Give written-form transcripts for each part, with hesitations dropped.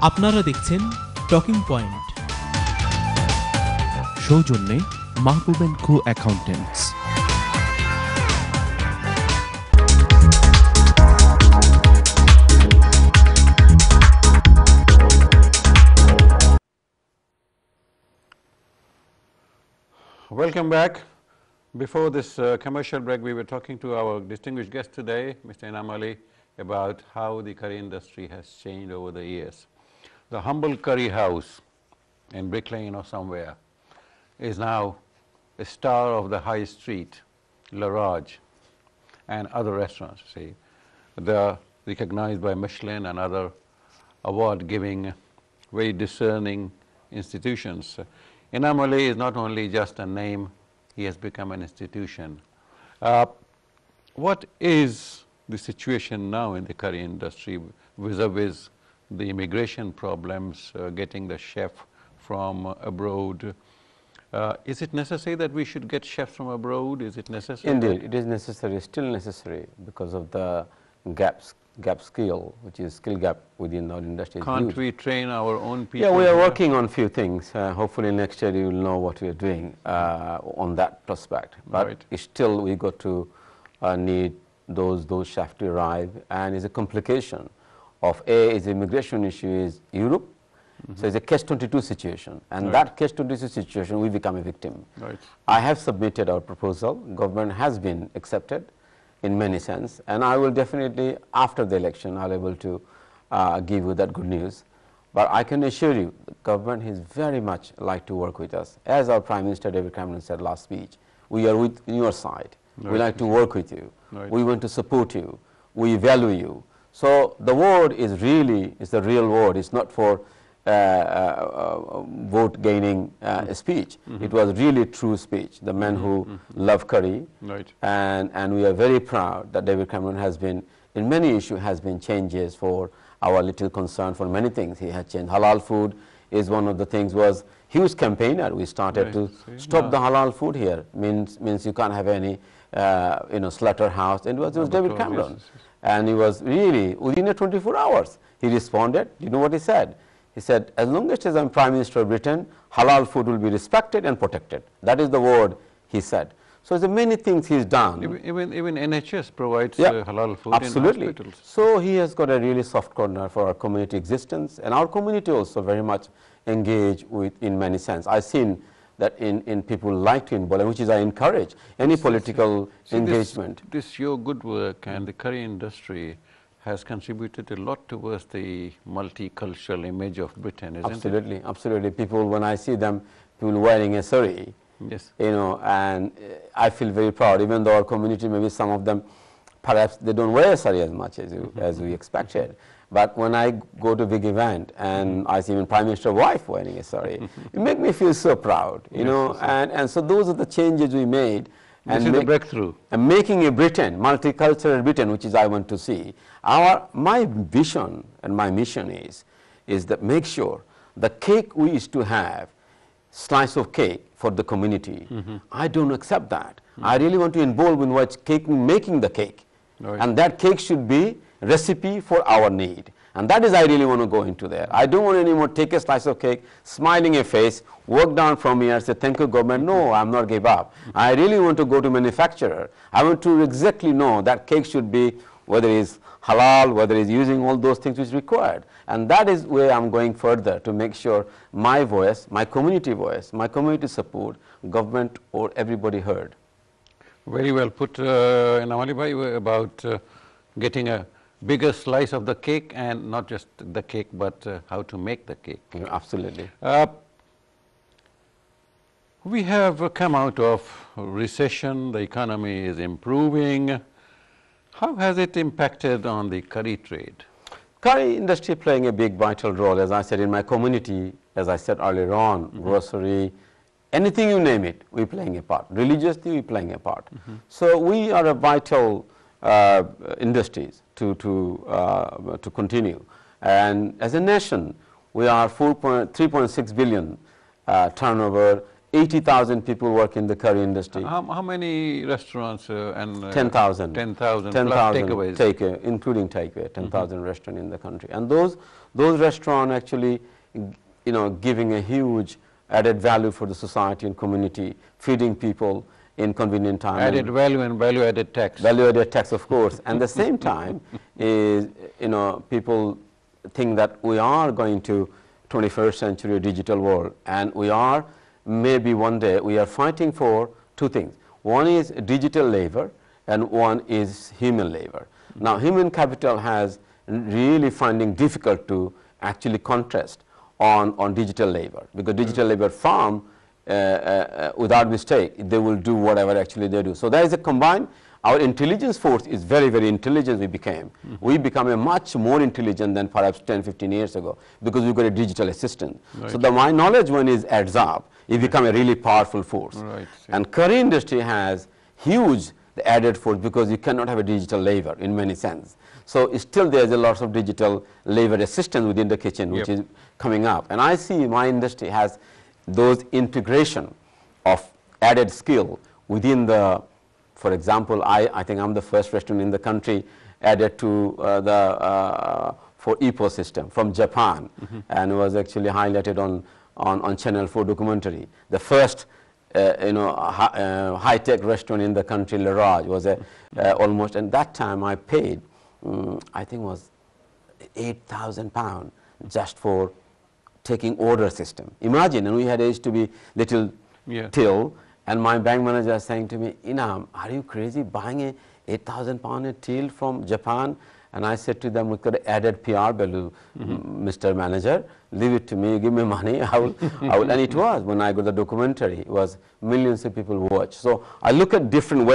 আপনারা দেখছেন talking point. সৌজন্যে Mahbub and co accountants. Welcome back. Before this commercial break, we were talking to our distinguished guest today, Mr. Enam Ali, about how the curry industry has changed over the years. The humble curry house in Brick Lane or somewhere is now a star of the high street, La Raj, and other restaurants. See, they're recognized by Michelin and other award-giving, very discerning institutions. Enam Ali is not only just a name, he has become an institution. What is the situation now in the curry industry vis-a-vis the immigration problems, getting the chef from abroad? Is it necessary that we should get chefs from abroad? Is it necessary? Indeed, it is necessary, still necessary, because of the gap skill, which is skill gap within our industry. Can't we train our own people? Yeah, we are working on few things. Hopefully next year you will know what we are doing on that prospect. But Right. still we got to need those chefs to arrive, and it's a complication of is the immigration issue is Europe. So it's a catch-22 situation, and Right. that catch-22 situation we become a victim. Right. I have submitted our proposal. Government has been accepted in many sense, and I will definitely, after the election, I'll able to give you that good news. But I can assure you, the government is very much like to work with us. As our Prime Minister David Cameron said last speech, we are with your side. Right. We like to work with you. Right. We want to support you. We value you. So the word is really, is the real word. It's not for vote gaining speech. It was really true speech. The men who love curry, Right. and we are very proud that David Cameron has been, in many issues, has been changes for our little concern for many things. He has changed. Halal food is one of the things, was huge campaigner. We started Right. to See, stop yeah. the halal food here. Means you can't have any slaughterhouse. And it was David Abattoirs, Cameron. yes, yes. And he was really, within 24 hours, he responded. You know what he said? He said, as long as I'm Prime Minister of Britain, halal food will be respected and protected. That is the word he said. So there are many things he's done. Even NHS provides Yeah, halal food absolutely. in hospitals. So he has got a really soft corner for our community existence, and our community also very much engaged with in many sense. I've seen that in people like to involve, which is I encourage any political engagement. This your good work and the curry industry has contributed a lot towards the multicultural image of Britain, isn't Absolutely, absolutely. People, when I see them, people wearing a sari, it? Yes. and I feel very proud, even though our community, maybe some of them, perhaps they don't wear a sari as much as we expected. But when I go to a big event and I see even Prime Minister's wife wearing a sari, it makes me feel so proud, and so those are the changes we made. This is the breakthrough. And making a Britain, multicultural Britain, which is I want to see. My vision and my mission is that make sure the cake we used to have, slice of cake for the community, I don't accept that. I really want to involve in what's making the cake. Right. And that cake should be recipe for our need. And that is I really want to go into there. I don't want anymore take a slice of cake, smiling a face, walk down from here, say thank you government. No, I'm not give up. I really want to go to manufacturer. I want to exactly know that cake should be, whether it's halal, whether it's using all those things which is required. And that is where I'm going further to make sure my voice, my community support, government or everybody heard. Very well put, Enam Ali bhai, about getting a bigger slice of the cake, and not just the cake, but how to make the cake. Absolutely. We have come out of recession, the economy is improving. How has it impacted on the curry trade? Curry industry playing a big vital role, as I said, in my community, as I said earlier on, grocery, anything you name it, we're playing a part. Religiously, we're playing a part. So we are a vital industries to continue. And as a nation, we are 3.6 billion turnover 80,000 people work in the curry industry. How many restaurants and 10,000. 10,000 10,000 plus takeaways? Including takeaway, 10,000 restaurants in the country. And those restaurants actually, giving a huge added value for the society and community, feeding people in convenient time. Added value and value-added tax. Value-added tax, of course. And the same time is, people think that we are going to 21st century digital world, and we are, maybe one day, we are fighting for two things. One is digital labor, and one is human labor. Now, human capital has really finding difficult to actually contrast on digital labor, because digital labor farm, without mistake, they will do whatever actually they do. So there is a combined, our intelligence force is very, very intelligent we became. We become a much more intelligent than perhaps 10, 15 years ago, because we've got a digital assistant. Right. So my knowledge when it adds up, it become a really powerful force. Right. And curry industry has huge added force, because you cannot have a digital labor in many sense. So still there's a lot of digital labor assistance within the kitchen, which is coming up. And I see my industry has those integration of added skill within the, for example, I think I'm the first restaurant in the country added to for ecosystem from Japan, and was actually highlighted on Channel 4 documentary. The first high-tech restaurant in the country, Le Raj, was almost, and that time I paid, I think was £8,000 just for taking order system. Imagine, and we had used to be little till, and my bank manager is saying to me, Enam, are you crazy buying a £8,000 till from Japan? And I said to them, we could added PR value, Mr. Manager, leave it to me, give me money, I will, and it was, when I got the documentary, it was millions of people watch. So I look at different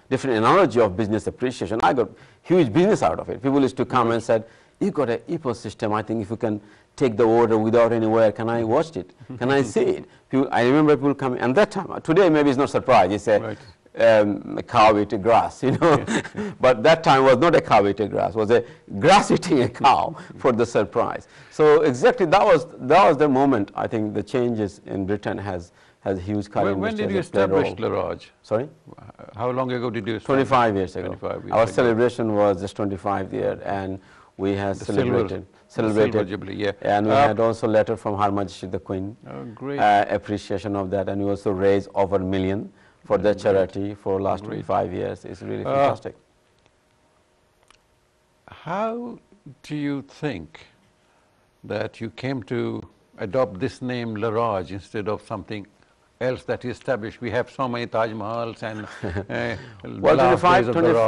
analogy of business appreciation. I got huge business out of it. People used to come and said, you got an ecosystem, I think if you can take the order without anywhere, can I watch it? Can I see it? I remember people coming, and that time, today maybe it's not surprise, it's a cow eating grass, but that time was not a cow eating grass, was a grass eating a cow for the surprise. So exactly that was the moment. I think the changes in Britain has huge curry industry. When did you establish Le Raj? Sorry? How long ago did you start? 25 years ago. 25 years Our ago. celebration was just 25 years, and we have celebrated, Silver Jubilee, and we had also letter from Her Majesty the Queen, great. Appreciation of that, and we also raised over $1 million for the charity for last 25 years. It's really fantastic. How do you think that you came to adopt this name Le Raj instead of something else that is established? We have so many Taj Mahals and well,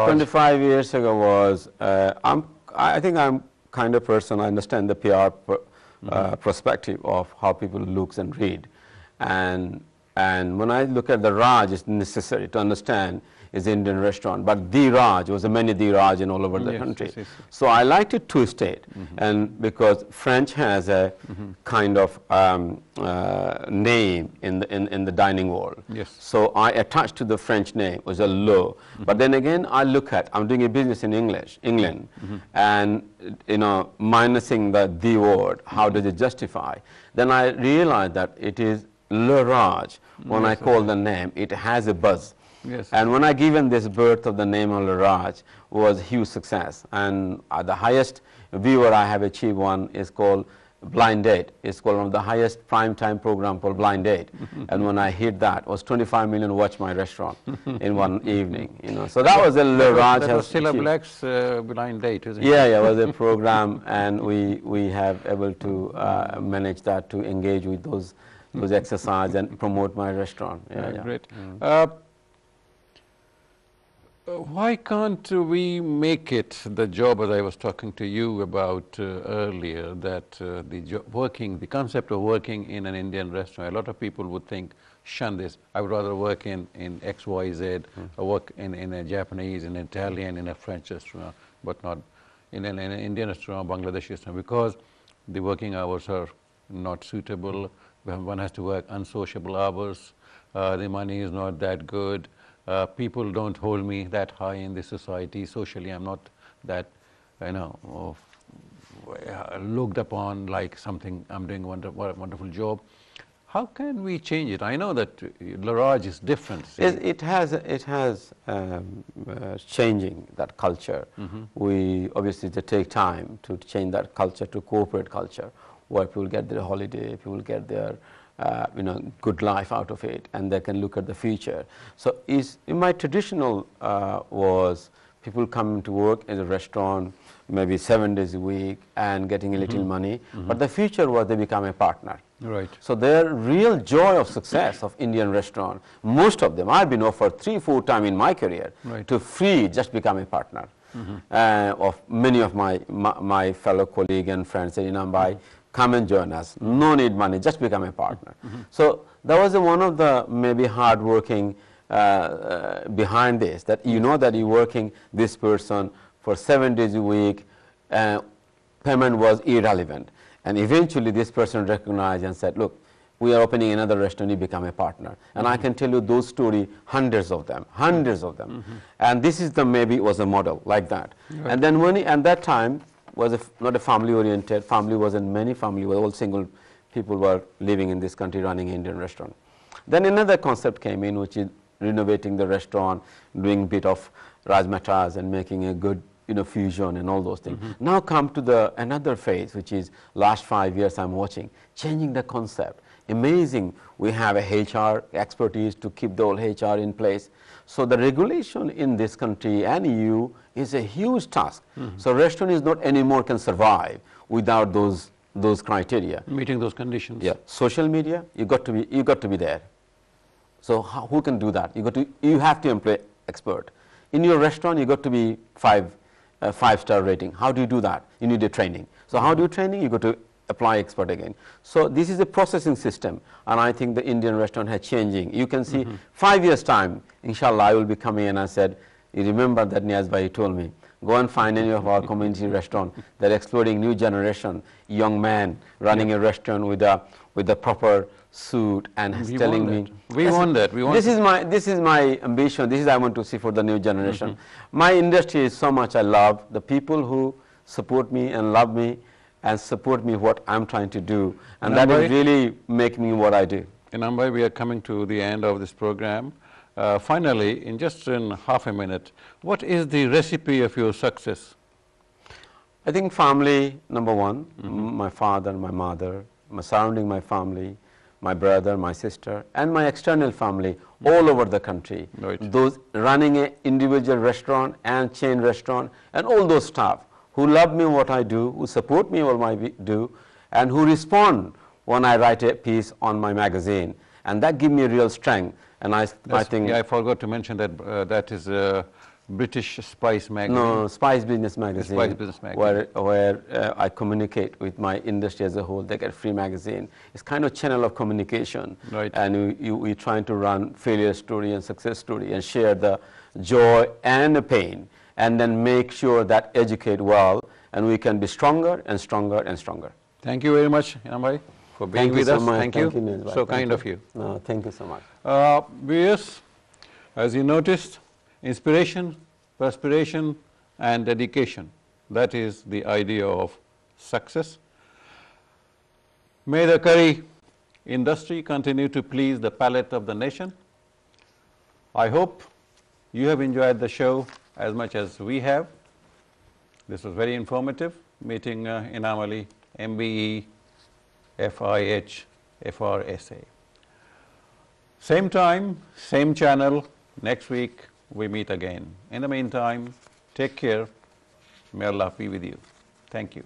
25 years ago was, I think I'm kind of person, I understand the PR perspective of how people look and read. And when I look at the Raj, it's necessary to understand is Indian restaurant, but the Raj was a many the Raj in all over the country. Yes. So I liked it to state, and because French has a kind of name in the dining world. Yes. So I attached to the French name was a Le, but then again I'm doing a business in England, and minusing the word, how does it justify? Then I realized that it is Le Raj. When I call the name, it has a buzz. Yes. And when I given this birth of the name of Le Raj was huge success, and the highest viewer I have achieved one is called Blind Date. It's called one of the highest prime time program called Blind Date. And when I hit that, was 25 million watch my restaurant in one evening. So that was a Le Raj. That was still a Black's Blind Date, isn't it? Yeah, it was a program, and we have able to manage that to engage with those exercise and promote my restaurant. Great. Why can't we make it the job, as I was talking to you about earlier, that the concept of working in an Indian restaurant, a lot of people would think, shun this, I would rather work in XYZ, or work in a Japanese, in an Italian, in a French restaurant, but not in an Indian restaurant, Bangladeshi restaurant, because the working hours are not suitable, one has to work unsociable hours, the money is not that good, people don't hold me that high in the society. Socially, I'm not that, looked upon like something, I'm doing a wonderful job. How can we change it? I know that Laraj is different. See. It has changing that culture. We obviously to take time to change that culture to corporate culture, where people get their holiday, people get their good life out of it, and they can look at the future. So in my traditional was people coming to work in a restaurant maybe 7 days a week and getting a little money, but the future was they become a partner. Right. So their real joy of success of Indian restaurant, most of them, I've been offered 3-4 times in my career to free just become a partner. Of many of my fellow colleagues and friends said, Enam bhai, come and join us, no need money, just become a partner. So that was one of the maybe hard working behind this, that you know that you're working this person for 7 days a week, payment was irrelevant. And eventually this person recognized and said, look, we are opening another restaurant, you become a partner. And I can tell you those stories, hundreds of them. And this is maybe was a model like that. Right. And then and that time was not a family oriented, family wasn't many family, all single people were living in this country running Indian restaurant. Then another concept came in, which is renovating the restaurant, doing a bit of rajmatas and making a good fusion and all those things. Now come to another phase, which is last 5 years I'm watching, changing the concept. Amazing, we have a HR expertise to keep the whole HR in place. So the regulation in this country and EU is a huge task. So restaurant is not anymore can survive without those criteria. Meeting those conditions. Yeah, social media, you got to be there. So who can do that? You have to employ expert. In your restaurant, you got to be five-star rating. How do you do that? You need a training. So how do you training? You got to apply expert again. So this is a processing system, and I think the Indian restaurant has changing. You can see 5 years time, inshallah, I will be coming and I said, you remember that Neaz bhai told me, go and find any of our community restaurant. They're exploring new generation, young man running a restaurant with a proper suit and telling me. We want that. This is my ambition. This is I want to see for the new generation. My industry is so much I love. The people who support me and love me and support me what I'm trying to do. And that is really make me what I do. Enam bhai, we are coming to the end of this program. Finally, in half a minute, what is the recipe of your success? I think family, number one, my father, my mother, surrounding my family, my brother, my sister, and my external family all over the country. Right. Those running an individual restaurant and chain restaurant and all those staff who love me what I do, who support me what I do, and who respond when I write a piece on my magazine. And that gives me real strength. And I think... Yeah, I forgot to mention that that is British Spice magazine. No, Spice Business Magazine. Spice Business Magazine. Where I communicate with my industry as a whole. They get free magazine. It's kind of channel of communication. Right. And we're trying to run failure story and success story and share the joy and the pain. And then make sure that educate well and we can be stronger and stronger and stronger. Thank you very much, Enam bhai, for being with us. Thank you. So kind of you. No, thank you so much. Viewers, as you noticed, inspiration, perspiration and dedication, that is the idea of success. May the curry industry continue to please the palate of the nation. I hope you have enjoyed the show as much as we have. This was very informative, meeting Enam Ali, MBE, FIH, FRSA. Same time, same channel, next week we meet again. In the meantime, take care. May Allah be with you. Thank you.